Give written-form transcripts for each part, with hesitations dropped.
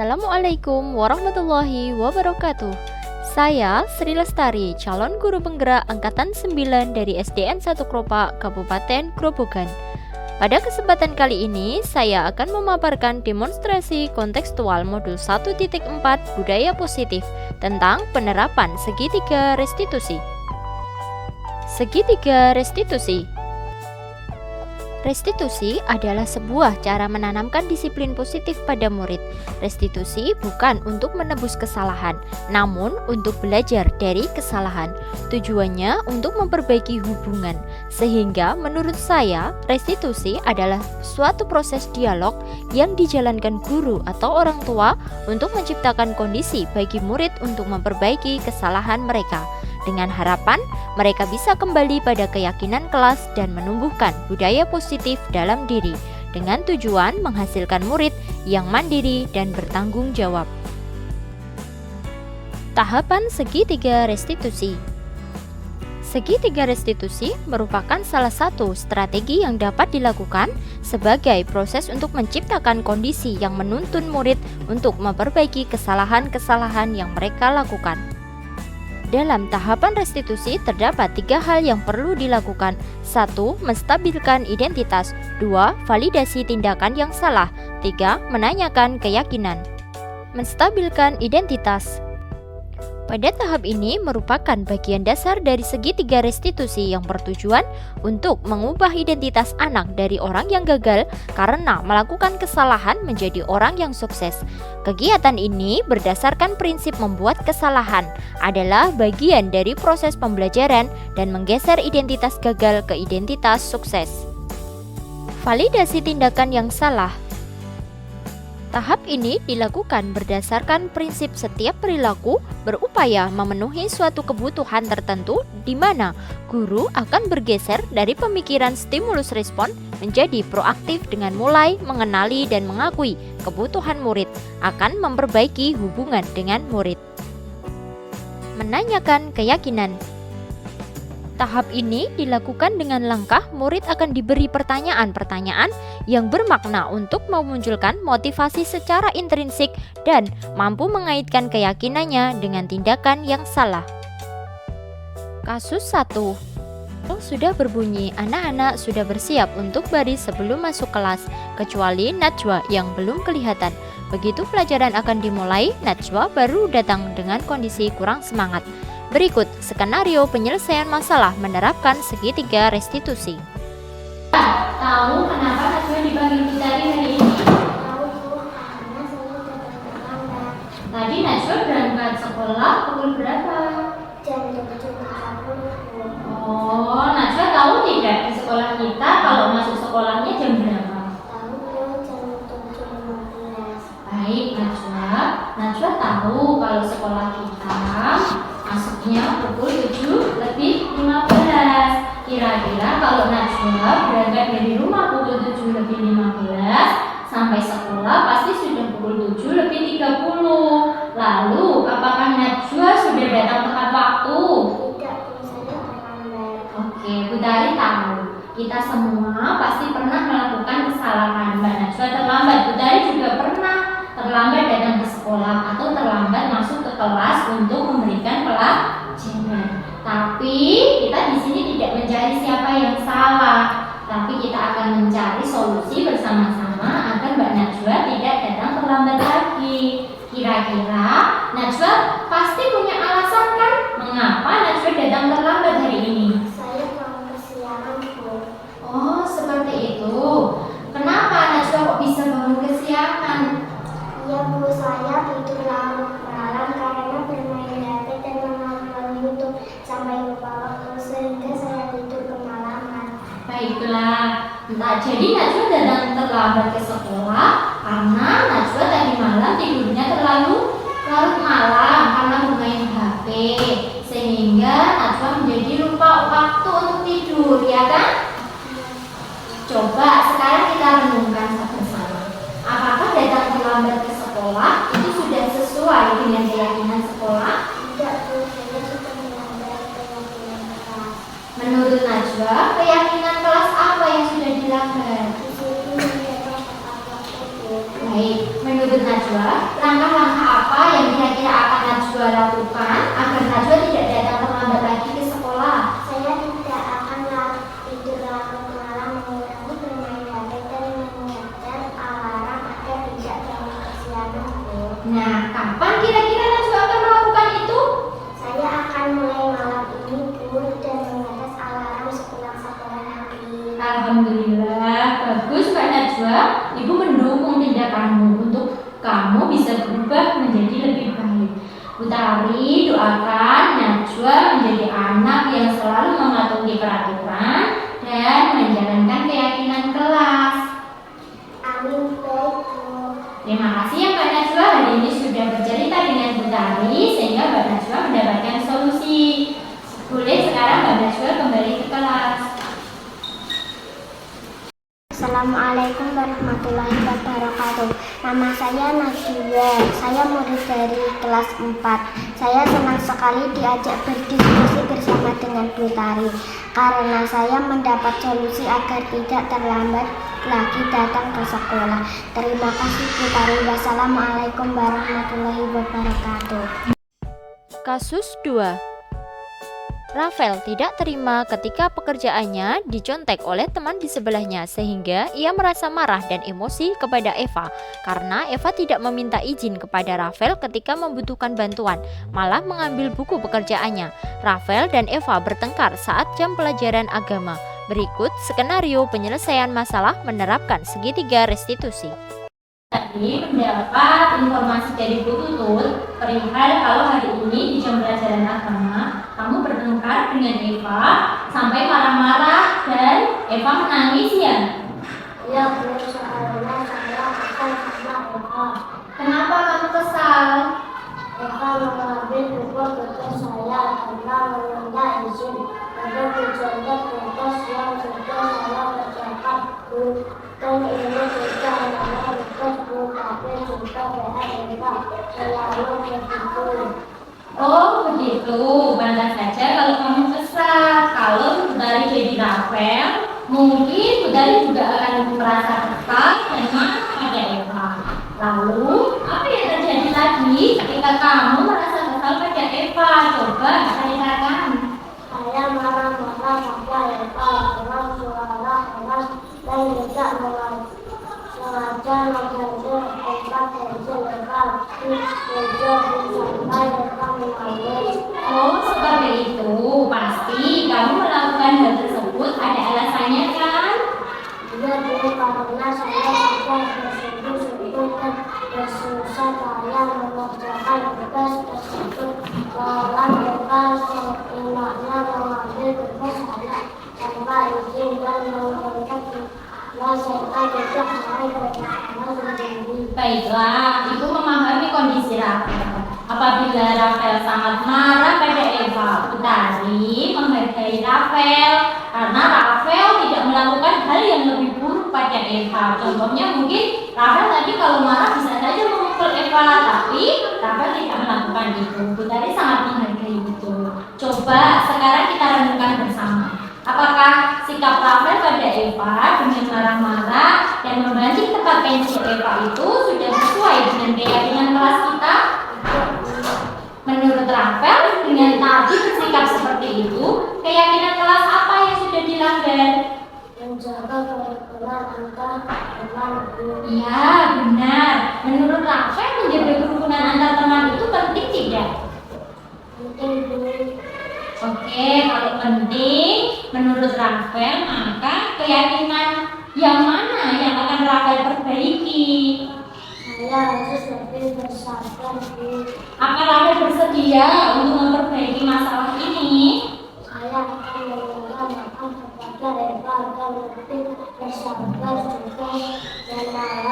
Assalamualaikum warahmatullahi wabarakatuh. Saya Sri Lestari, calon guru penggerak Angkatan 9 dari SDN 1 Kropak, Kabupaten Grobogan. Pada kesempatan kali ini, saya akan memaparkan demonstrasi kontekstual modul 1.4 Budaya Positif tentang penerapan segitiga restitusi. Segitiga restitusi. Restitusi adalah sebuah cara menanamkan disiplin positif pada murid. Restitusi bukan untuk menebus kesalahan, namun untuk belajar dari kesalahan. Tujuannya untuk memperbaiki hubungan. Sehingga menurut saya, restitusi adalah suatu proses dialog yang dijalankan guru atau orang tua untuk menciptakan kondisi bagi murid untuk memperbaiki kesalahan mereka, dengan harapan mereka bisa kembali pada keyakinan kelas dan menumbuhkan budaya positif dalam diri, dengan tujuan menghasilkan murid yang mandiri dan bertanggung jawab. Tahapan segitiga restitusi. Segitiga restitusi merupakan salah satu strategi yang dapat dilakukan sebagai proses untuk menciptakan kondisi yang menuntun murid untuk memperbaiki kesalahan-kesalahan yang mereka lakukan. Dalam tahapan restitusi terdapat 3 hal yang perlu dilakukan. 1. Menstabilkan identitas. 2. Validasi tindakan yang salah. 3. Menanyakan keyakinan. Menstabilkan identitas. Pada tahap ini merupakan bagian dasar dari segitiga restitusi yang bertujuan untuk mengubah identitas anak dari orang yang gagal karena melakukan kesalahan menjadi orang yang sukses. Kegiatan ini berdasarkan prinsip membuat kesalahan adalah bagian dari proses pembelajaran dan menggeser identitas gagal ke identitas sukses. Validasi tindakan yang salah. Tahap ini dilakukan berdasarkan prinsip setiap perilaku berupaya memenuhi suatu kebutuhan tertentu di mana guru akan bergeser dari pemikiran stimulus respon menjadi proaktif dengan mulai mengenali dan mengakui kebutuhan murid akan memperbaiki hubungan dengan murid. Menanyakan keyakinan. Tahap ini dilakukan dengan langkah murid akan diberi pertanyaan-pertanyaan yang bermakna untuk memunculkan motivasi secara intrinsik dan mampu mengaitkan keyakinannya dengan tindakan yang salah. Kasus 1. Sudah berbunyi, anak-anak sudah bersiap untuk baris sebelum masuk kelas, kecuali Najwa yang belum kelihatan. Begitu pelajaran akan dimulai, Najwa baru datang dengan kondisi kurang semangat. Berikut skenario penyelesaian masalah menerapkan segitiga restitusi. Tahu kenapa Najwa dipanggil Putari hari ini? Tahu Bu, karena saya datang terlambat. Tadi Najwa berangkat sekolah pukul berapa? Jam 7.40 Bu. Oh, Najwa tahu tidak di sekolah kita kalau masuk sekolahnya jam berapa? Tahu Bu, jam 7.15. Baik Najwa, Najwa tahu kalau sekolah kita masuknya pukul 7:15. Kira-kira kalau Najwa berangkat dari rumah pukul 7:15 sampai sekolah pasti sudah pukul 7:30. Lalu apakah Najwa sudah datang tepat waktu? Tidak Bu, saya terlambat. Oke, Putari tahu kita semua pasti pernah melakukan kesalahan. Mbak Najwa terlambat, Putari juga pernah terlambat datang ke sekolah atau terlambat masuk ke kelas untuk memberikan pelajaran. Tapi kita di sini tidak mencari siapa yang salah, tapi kita akan mencari solusi bersama-sama agar Mbak Najwa tidak datang terlambat lagi. Kira-kira Najwa pasti punya alasan kan mengapa Najwa datang terlambat hari ini? Saya mau kesiangan Bu. Oh, seperti itu. Kenapa Najwa kok bisa bangun kesiangan? Iya Bu, saya tidur larut malam karena bermain HP dan menonton YouTube sampai lupa waktu sehingga saya tidur kemalaman. Baiklah, jadi Najwa datang terlambat ke sekolah karena Najwa tadi malam tidurnya terlalu larut malam karena bermain HP, sehingga Najwa menjadi lupa waktu untuk tidur, ya kan? Coba sekarang kita renungkan bersama. Apakah datang terlambat ke sekolah itu sudah sesuai dengan keyakinan sekolah? Tidak Bu, saya sudah melanggar keyakinan kelas. Menurut Najwa, keyakinan kelas apa yang sudah dilanggar? Di sini menjaga tepat waktu Bu. Baik, menurut Najwa, langkah Utari doakan Najwa menjadi anak yang selalu mematuhi peraturan dan menjalankan keyakinan kelas. Amin, baik Bu. Terima kasih ya Mbak Najwa, hari ini sudah bercerita dengan Utari sehingga Mbak Najwa mendapatkan solusi. Boleh sekarang Mbak Najwa kembali ke kelas. Assalamualaikum warahmatullahi wabarakatuh. Nama saya Najwa, saya murid dari kelas 4. Saya senang sekali diajak berdiskusi bersama dengan Bu Tari karena saya mendapat solusi agar tidak terlambat lagi datang ke sekolah. Terima kasih Bu Tari. Wassalamualaikum warahmatullahi wabarakatuh. Kasus 2. Rafael tidak terima ketika pekerjaannya dicontek oleh teman di sebelahnya sehingga ia merasa marah dan emosi kepada Eva karena Eva tidak meminta izin kepada Rafael ketika membutuhkan bantuan, malah mengambil buku pekerjaannya. Rafael dan Eva bertengkar saat jam pelajaran agama. Berikut skenario penyelesaian masalah menerapkan segitiga restitusi. Tadi mendapat informasi dari Bu Tutut perihal kalau hari ini di jam pelajaran agama kamu bertengkar dengan Eva sampai marah-marah dan Eva menangis ya? Ya Bu, soalnya saya akan sama Eva. Kenapa kamu kesal? Eva mengambil buku kertas saya tanpa meminta izin. Lalu dicontek kertas yang sudah saya kerjakan Bu. Dan ini juga hanya kertas Bu, tapi juga Eva selalu begitu. Oh begitu, pantas saja kalau kamu kesal. Kalau Utari jadi Rafael, mungkin Utari juga akan merasa kesal dan marah pada Eva. Lalu, apa yang terjadi lagi ketika kamu merasa kesal pada Eva? Coba ceritakan. Saya marah-marah pada Eva dengan suara keras dan tidak sengaja mengganggu Eva kecil Eva. Sejak sampai Eva menangis. Oh seperti itu, pasti kamu melakukan hal tersebut ada alasannya kan? Dia dulu karena saya sudah bersungguh-sungguh dan bersusah payah mengerjakan tugas tersebut. Malah Eva seenaknya mengambil tugas saya tanpa izin dan mengontak saya tidak sampai bersama sendiri. Baiklah, Ibu memahami kondisi Rafael. Apabila Rafael sangat marah pada Eva, Utari menghargai Rafael karena Rafael tidak melakukan hal yang lebih buruk pada Eva. Contohnya mungkin Rafael tadi kalau marah bisa saja memukul Eva, tapi Rafael tidak melakukan itu. Utari sangat menghargai itu. Coba sekarang kita renungkan bersama. Apakah sikap Rafael pada Eva dengan marah-marah dan membanting tempat pensil Eva itu sudah sesuai dengan keyakinan kelas kita? Menurut Rafael, dengan tadi bersikap seperti itu, keyakinan kelas apa yang sudah dilanggar? Menjaga kerukunan antar teman. Iya, benar. Menurut Rafael, menjaga kerukunan antar teman itu penting tidak? Penting Bu. Oke, kalau penting, menurut Rafael, maka keyakinan yang mana yang akan Rafael perbaiki? Saya harus lebih bersabar Bu. Apa Rafael bersedia untuk memperbaiki masalah ini? Saya akan meminta maaf kepada Eva agar lebih bersabar juga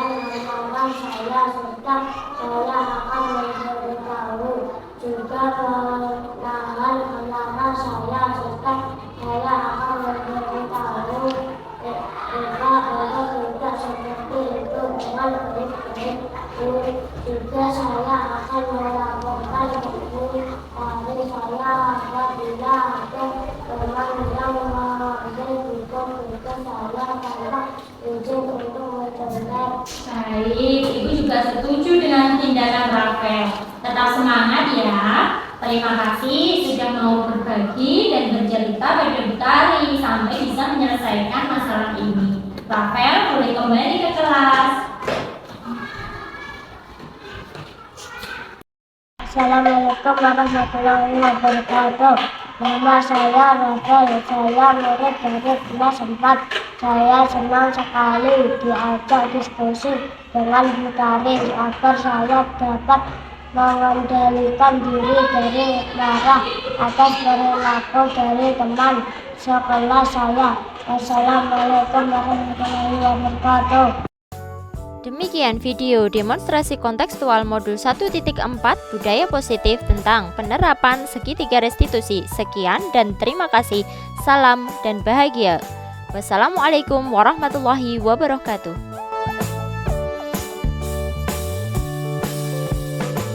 menahan saya serta saya akan memberitahu juga menahan saya serta saya akan memberitahu Eva agar tidak seperti itu dengan baik-baik Bu. Juga saya akan melaporkan Bu dari saya apabila ada teman yang mengambil buku-buku saya tanpa izin untuk mencontek. Baik, Ibu juga setuju dengan tindakan Rafael. Tetap semangat ya. Terima kasih sudah mau berbagi dan bercerita pada Utari sampai bisa menyelesaikan masalah ini. Rafael boleh kembali ke kelas. Assalamualaikum warahmatullahi wabarakatuh. Nama saya Rafael, saya murid dari kelas 4. Saya senang sekali diajak diskusi dengan Bu Tari agar saya dapat mengendalikan diri dari marah atas perilaku dari teman sekelas saya. Wassalamualaikum warahmatullahi wabarakatuh. Demikian video demonstrasi kontekstual modul 1.4 budaya positif tentang penerapan segitiga restitusi. Sekian dan terima kasih. Salam dan bahagia. Wassalamualaikum warahmatullahi wabarakatuh.